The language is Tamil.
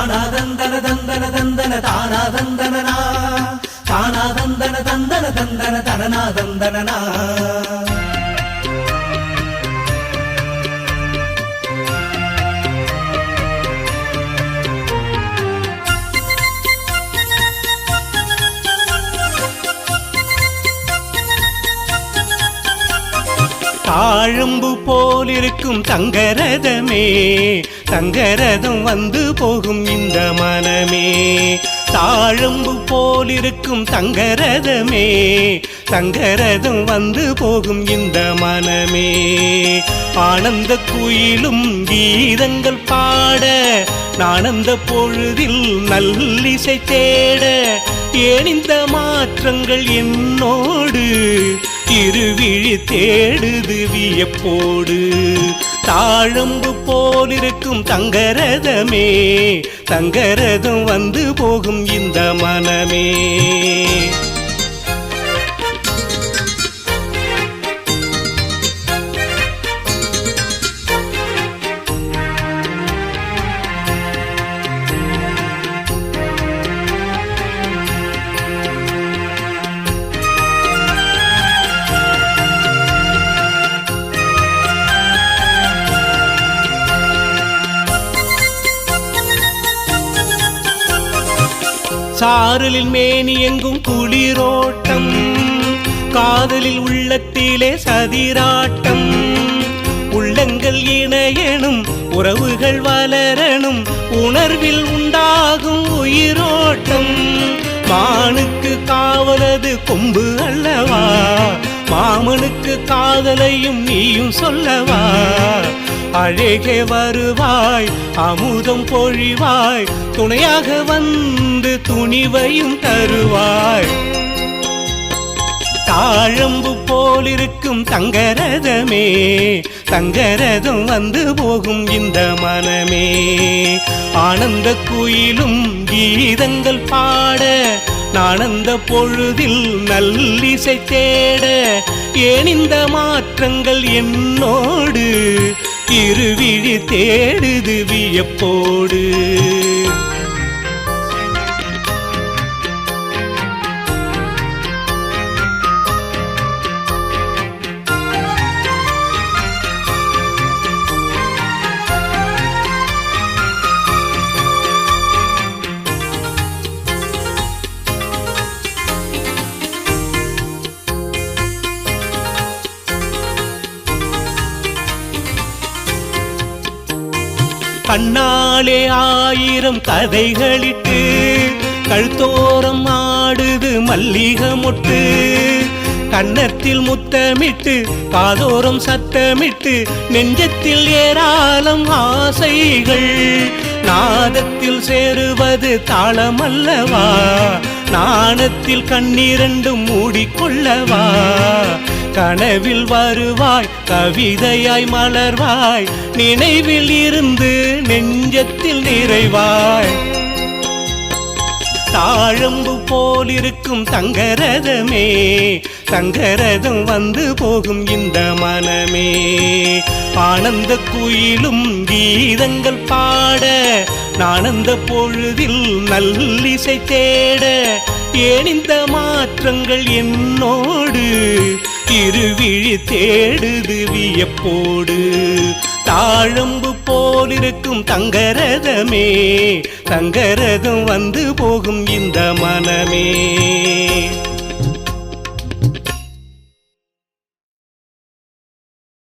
தானா தந்தன தந்தன தந்தன தானா தந்தனனா தானா தந்தன தந்தன தந்தன தனனா தந்தனனா தாழம்பு போலிருக்கும் தங்கரதமே தங்கரதம் வந்து போகும் இந்த மனமே தாழம்பு போலிருக்கும் தங்கரதமே தங்கரதம் வந்து போகும் இந்த மனமே ஆனந்த குயிலும் கீதங்கள் பாட நானந்த பொழுதில் நல்லிசை தேட ஏன் இந்த மாற்றங்கள் என்னோடு இருவிழி தேடுது வியப்போடு தாழம்பு போலிருக்கும் தங்கரதமே தங்கரதம் வந்து போகும் இந்த மனமே சாரலில் மேனி எங்கும் குளிரோட்டம் காதலில் உள்ளத்திலே சதிராட்டம் உள்ளங்கள் இணையணும் உறவுகள் வளரணும் உணர்வில் உண்டாகும் உயிரோட்டம் மானுக்கு காவலது கொம்பு அல்லவா மாமனுக்கு காதலையும் நீயும் சொல்லவா அழகே வருவாய் அமுதம் பொழிவாய் துணையாக வந்து துணிவையும் தருவாய் தாழம்பு போலிருக்கும் தங்கரதமே தங்கரதம் வந்து போகும் இந்த மனமே ஆனந்த குயிலும் கீதங்கள் பாட நானந்த பொழுதில் நல்லிசை தேட ஏன் இந்த மாற்றங்கள் என்னோடு இருவிழி தேடுது வியப்போடு கண்ணாலே ஆயிரம் கதைகளிட்டு கழுத்தோரம் ஆடுது மல்லிகை மொட்டு கன்னத்தில் முத்தமிட்டு காதோரம் சத்தமிட்டு நெஞ்சத்தில் ஏராளம் ஆசைகள் நாதத்தில் சேருவது தாளமல்லவா நாணத்தில் கண்ணீரண்டும் மூடிக்கொள்ளவா கனவில் வருவாய் கவிதையாய் மலர்வாய் நினைவில் இருந்து நெஞ்சத்தில் நிறைவாய் தாழம்பு போலிருக்கும் தங்கரதமே தங்கரதம் வந்து போகும் இந்த மனமே ஆனந்த குயிலும் கீதங்கள் பாட நானந்த பொழுதில் நல்லிசை தேட ஏன் இந்த மாற்றங்கள் என்னோடு இருவிழி தேடுது வியப்போடு தாழம்பு போலிருக்கும் தங்கரதமே தங்கரதம் வந்து போகும் இந்த மனமே